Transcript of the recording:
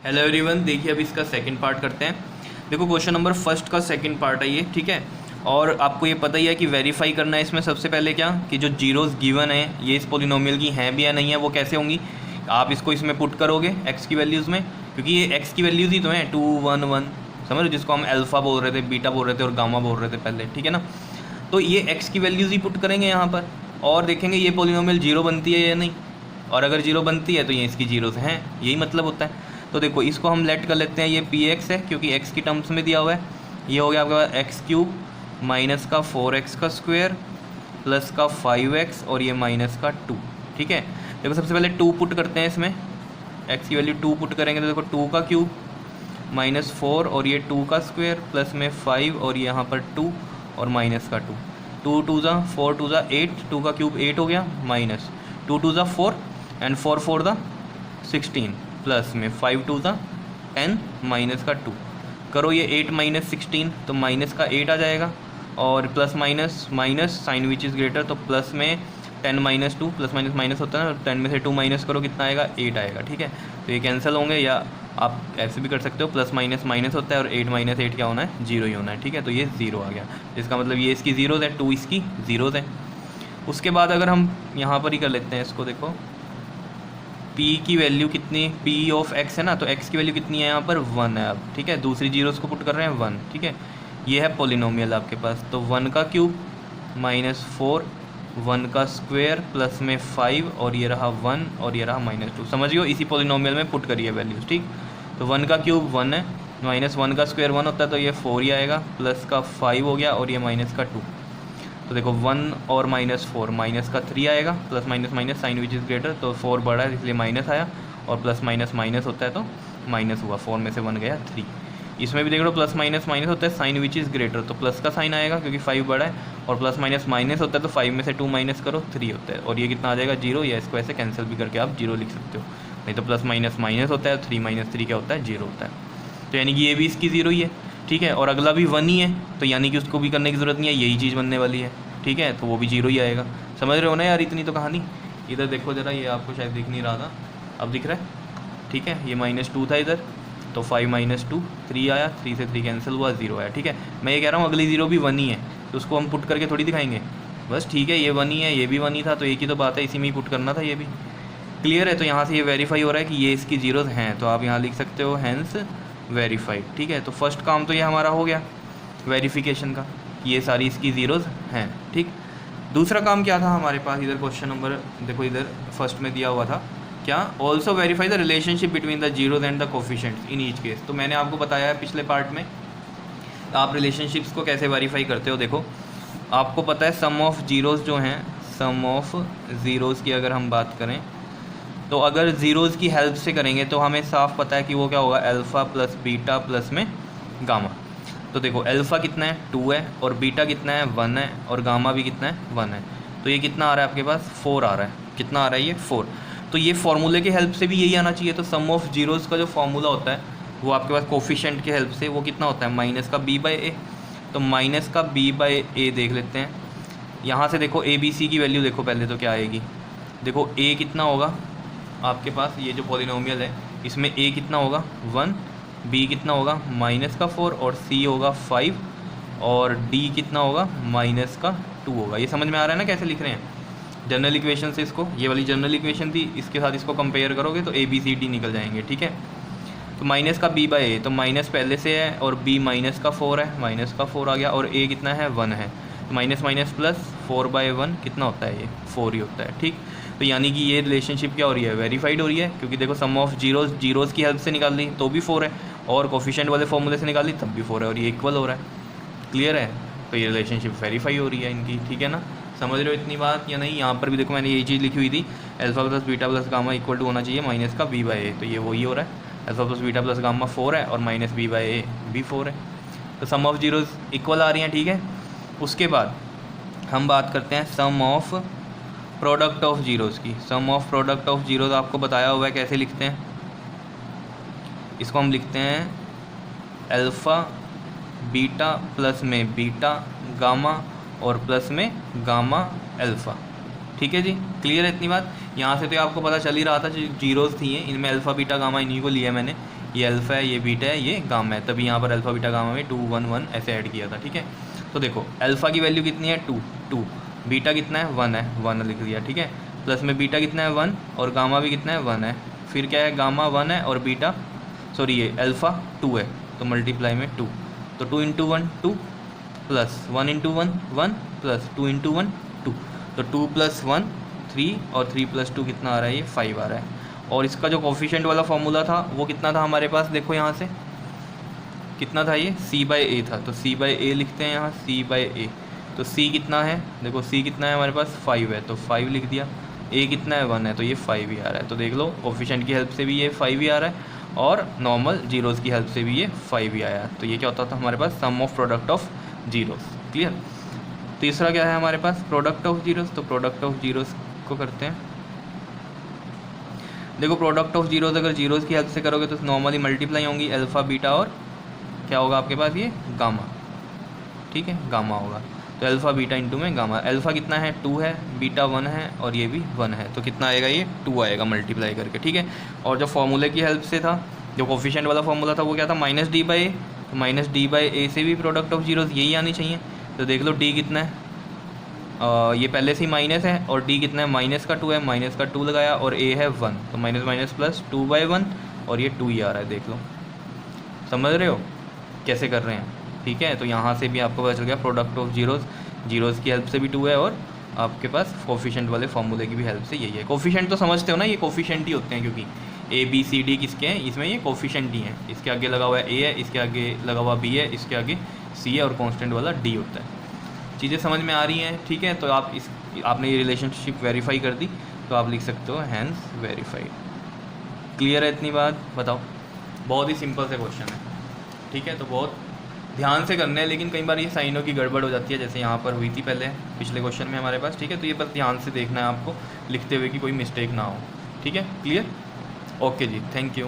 Hello everyone, देखिए अब इसका सेकंड पार्ट करते हैं। देखो क्वेश्चन नंबर फर्स्ट का सेकंड पार्ट है ये, ठीक है। और आपको ये पता ही है कि वेरीफाई करना है इसमें सबसे पहले क्या कि जो जीरोस गिवन है ये इस पोलिनोमियल की हैं भी या नहीं है, वो कैसे होंगी। आप इसको इसमें पुट करोगे एक्स की वैल्यूज़ में, क्योंकि ये एक्स की वैल्यूज़ ही तो हैं 2 1 1, समझ लो, जिसको हम अल्फ़ा बोल रहे थे, बीटा बोल रहे थे और गामा बोल रहे थे पहले, ठीक है ना। तो ये एक्स की वैल्यूज़ ही पुट करेंगे यहाँ पर और देखेंगे ये पोलिनोमियल जीरो बनती है या नहीं, और अगर जीरो बनती है तो ये इसकी जीरोस हैं, यही मतलब होता है। तो देखो इसको हम लेट कर लेते हैं, ये पी एक्स है क्योंकि एक्स की टर्म्स में दिया हुआ है। ये हो गया आपके पास एक्स क्यूब माइनस का 4x का स्क्वायर प्लस का 5x और ये माइनस का 2, ठीक है। देखो सबसे पहले 2 पुट करते हैं इसमें, x की वैल्यू 2 पुट करेंगे तो देखो 2 का क्यूब माइनस 4 और ये 2 का स्क्वायर प्लस में 5 और यहाँ पर 2 और माइनस का 2, 2 2 ज़ा 4 2 ज़ा 8, 2 का क्यूब 8 हो गया माइनस 2 2 ज़ा 4 एंड 4 4 ज़ा 16 प्लस में 5 2 ज़ा 10 माइनस का 2 करो, ये 8 माइनस 16 तो माइनस का 8 आ जाएगा और plus minus minus sign which is greater, तो प्लस में 10 माइनस 2, प्लस माइनस माइनस होता है ना, 10 में से 2 माइनस करो कितना आएगा 8 आएगा, ठीक है। तो ये कैंसिल होंगे, या आप ऐसे भी कर सकते हो, प्लस माइनस माइनस होता है और 8 माइनस 8 क्या होना है, जीरो ही होना है, ठीक है। तो ये ज़ीरो आ गया, इसका मतलब ये इसकी ज़ीरोज़ है, 2 इसकी ज़ीरोज़ है। उसके बाद अगर हम यहाँ पर ही कर लेते हैं इसको, देखो p की वैल्यू कितनी, p ऑफ x है ना, तो x की वैल्यू कितनी है यहाँ पर 1 है अब, ठीक है। दूसरी जीरोस को पुट कर रहे हैं 1, ठीक है। ये है पोलिनोमियल आपके पास, तो 1 का क्यूब माइनस 4 1 का स्क्वायर प्लस में 5 और ये रहा 1 और ये रहा माइनस 2, समझियो इसी पोलिनोमियल में पुट करिए वैल्यूज़, ठीक। तो 1 का क्यूब 1 है, माइनस 1 का स्क्वायर 1 होता है तो ये 4 ही आएगा, प्लस का 5 हो गया और ये माइनस का 2। तो देखो 1 और माइनस 4 माइनस का 3 आएगा, plus minus minus sign which is greater, तो 4 बड़ा है इसलिए माइनस आया और प्लस माइनस माइनस होता है तो माइनस हुआ, 4 में से 1 गया 3। इसमें भी देख लो प्लस माइनस माइनस होता है साइन विच इज़ ग्रेटर, तो प्लस का साइन आएगा क्योंकि 5 बड़ा है, और प्लस माइनस माइनस होता है तो 5 में से 2 माइनस करो 3 होता है, और ये कितना आ जाएगा 0, या इसको ऐसे कैंसिल भी करके आप 0 लिख सकते हो, नहीं तो प्लस माइनस माइनस होता है, 3 माइनस 3 क्या होता है 0 होता है। तो यानी कि ये भी इसकी 0 ही है, ठीक है, और अगला भी 1 ही है, तो यानी कि उसको भी करने की ज़रूरत नहीं है, यही चीज़ बनने वाली है, ठीक है। तो वो भी 0 ही आएगा, समझ रहे हो ना यार, इतनी तो कहानी। इधर देखो ज़रा, ये आपको शायद दिख नहीं रहा था, अब दिख रहा है, ठीक है। ये माइनस 2 था इधर, तो 5 माइनस 2 3 आया, 3 से 3 कैंसिल हुआ, 0 आया, ठीक है। मैं ये कह रहा हूँ अगली 0 भी 1 ही है, तो उसको हम पुट करके थोड़ी दिखाएंगे, बस ठीक है, ये 1 ही है, ये भी 1 ही था, तो एक ही तो बात है, इसी में ही पुट करना था, ये भी क्लियर है। तो यहाँ से ये वेरीफाई हो रहा है कि ये इसकी जीरोज़ हैं, तो आप यहाँ लिख सकते हो हैंस वेरीफाइड, ठीक है। तो फर्स्ट काम तो ये हमारा हो गया वेरिफिकेशन का, ये सारी इसकी ज़ीरोज़ हैं, ठीक। दूसरा काम क्या था हमारे पास, इधर क्वेश्चन नंबर देखो, इधर फर्स्ट में दिया हुआ था क्या, also verify the relationship between the zeros and the coefficients in each case. तो मैंने आपको बताया है पिछले पार्ट में आप रिलेशनशिप्स को कैसे वेरीफाई करते हो। देखो आपको पता है सम ऑफ जीरोज़ जो हैं, सम ऑफ ज़ीरोज़ की अगर हम बात करें तो अगर ज़ीरोज़ की हेल्प से करेंगे तो हमें साफ पता है कि वो क्या होगा, अल्फ़ा प्लस बीटा प्लस में गामा। तो देखो अल्फ़ा कितना है 2 है, और बीटा कितना है 1 है, और गामा भी कितना है 1 है, तो ये कितना आ रहा है आपके पास 4 आ रहा है, कितना आ रहा है ये 4। तो ये फार्मूले की हेल्प से भी यही आना चाहिए। तो सम ऑफ जीरोज़ का जो फार्मूला होता है वो आपके पास कोफिशिएंट की हेल्प से वो कितना होता है, माइनस का b बाई ए। तो माइनस का b बाई ए देख लेते हैं, यहाँ से देखो ए बी सी की वैल्यू देखो पहले तो क्या आएगी, देखो a कितना होगा आपके पास, ये जो पॉलिनोमियल है इसमें a कितना होगा 1, b कितना होगा माइनस का 4 और c होगा 5 और d कितना होगा माइनस का 2 होगा। ये समझ में आ रहा है ना कैसे लिख रहे हैं जनरल इक्वेशन से इसको, ये वाली जनरल इक्वेशन थी, इसके साथ इसको कंपेयर करोगे तो a b c d निकल जाएंगे, ठीक है। तो माइनस का b बाई ए, तो माइनस पहले से है और b माइनस का 4 है, माइनस का 4 आ गया, और a कितना है 1 है, तो माइनस माइनस प्लस 4 बाई 1 कितना होता है, ये 4 ही होता है, ठीक। तो यानी कि ये रिलेशनशिप क्या हो रही है, वेरीफाइड हो रही है, क्योंकि देखो सम ऑफ जीरोज़ की हेल्प से निकाल ली तो भी 4 है, और कोफिशिएंट वाले फॉर्मूले से निकाल ली तब भी 4 है, और ये इक्वल हो रहा है, क्लियर है। तो ये रिलेशनशिप वेरीफाई हो रही है इनकी, ठीक है ना, समझ रहे हो इतनी बात या नहीं। यहाँ पर भी देखो मैंने यही चीज़ लिखी हुई थी, alpha plus beta plus gamma equal to होना चाहिए माइनस का b बाई ए, तो ये वही हो रहा है, alpha plus beta plus gamma 4 है और माइनस b बाई ए भी 4 है, तो सम ऑफ जीरोज़ इक्वल आ रही हैं, ठीक है। उसके बाद हम बात करते हैं सम ऑफ प्रोडक्ट ऑफ जीरोज़ की। सम ऑफ प्रोडक्ट ऑफ जीरोज़ आपको बताया हुआ है कैसे लिखते हैं, इसको हम लिखते हैं अल्फ़ा बीटा प्लस में बीटा गामा और प्लस में गामा अल्फ़ा, ठीक है जी, क्लियर है इतनी बात। यहाँ से तो आपको पता चल ही रहा था जो जीरोज़ थी हैं इनमें अल्फ़ा बीटा गामा इन्हीं को लिया मैंने, ये अल्फ़ा है, ये बीटा है, ये गामा है, तभी यहाँ पर अल्फ़ा बीटा गामा में 2 1 1 ऐसे ऐड किया था, ठीक है। तो देखो अल्फ़ा की वैल्यू कितनी है 2, बीटा कितना है 1 है, 1 लिख दिया, ठीक है। प्लस में बीटा कितना है 1 और गामा भी कितना है 1 है, फिर क्या है गामा 1 है और बीटा सॉरी ये अल्फ़ा 2 है, तो मल्टीप्लाई में 2, तो 2 into 1 2 plus 1 into 1 1 plus 2 into 1 2, तो 2 प्लस 1 3 और 3 प्लस 2 कितना आ रहा है, ये 5 आ रहा है। और इसका जो कोफिशिएंट वाला फॉर्मूला था वो कितना था हमारे पास, देखो यहाँ से कितना था, ये c/a था, तो c/a लिखते हैं यहाँ, c/a, तो c कितना है, देखो c कितना है हमारे पास 5 है, तो 5 लिख दिया, a कितना है 1 है, तो ये 5 ही आ रहा है। तो देख लो कोफिशिएंट की हेल्प से भी ये 5 ही आ रहा है और नॉर्मल जीरोज़ की हेल्प से भी ये 5 ही आया। तो ये क्या होता था हमारे पास, sum of product of zeros. Clear. तीसरा क्या है हमारे पास, प्रोडक्ट ऑफ जीरोज़, तो प्रोडक्ट ऑफ जीरोज़ को करते हैं। देखो प्रोडक्ट ऑफ जीरोज़ अगर जीरोज़ की हेल्प से करोगे तो नॉर्मली मल्टीप्लाई होंगी अल्फ़ा बीटा और क्या होगा आपके पास, ये गामा, ठीक है, गामा होगा। तो अल्फ़ा बीटा इंटू में गामा, अल्फ़ा कितना है 2 है, बीटा 1 है और ये भी 1 है, तो कितना आएगा, ये 2 आएगा मल्टीप्लाई करके, ठीक है। और जो फॉर्मूले की हेल्प से था, जो कोफिशिएंट वाला फॉर्मूला था वो क्या था, -d/a, तो -d/a से भी प्रोडक्ट ऑफ जीरोज़ यही आनी चाहिए। तो देख लो d कितना है, ये पहले से ही माइनस है और d कितना है, माइनस का 2 है, माइनस का 2 लगाया और a है 1, तो माइनस माइनस प्लस 2/1 और ये 2 ही आ रहा है। देख लो, समझ रहे हो कैसे कर रहे हैं, ठीक है। तो यहाँ से भी आपको पता चल गया प्रोडक्ट ऑफ जीरोज़ की हेल्प से भी 2 है और आपके पास कोफिशिएंट वाले फॉर्मूले की भी हेल्प से यही है। कोफिशिएंट तो समझते हो ना, ये कोफिशिएंट ही होते हैं क्योंकि ABCD किसके हैं, इसमें ये कोफिशिएंट ही हैं। इसके आगे लगा हुआ है A है, इसके आगे लगा हुआ B है, इसके आगे C है और कांस्टेंट वाला D होता है। चीज़ें समझ में आ रही हैं, ठीक है। तो आपने ये रिलेशनशिप वेरीफाई कर दी, तो आप लिख सकते हो हैंस वेरीफाइड। क्लियर है इतनी बात, बताओ। बहुत ही सिंपल से क्वेश्चन है, ठीक है। तो बहुत ध्यान से करना है, लेकिन कई बार ये साइनों की गड़बड़ हो जाती है, जैसे यहाँ पर हुई थी पहले पिछले क्वेश्चन में हमारे पास, ठीक है। तो ये बस ध्यान से देखना है आपको लिखते हुए कि कोई मिस्टेक ना हो, ठीक है। क्लियर, ओके जी, थैंक यू।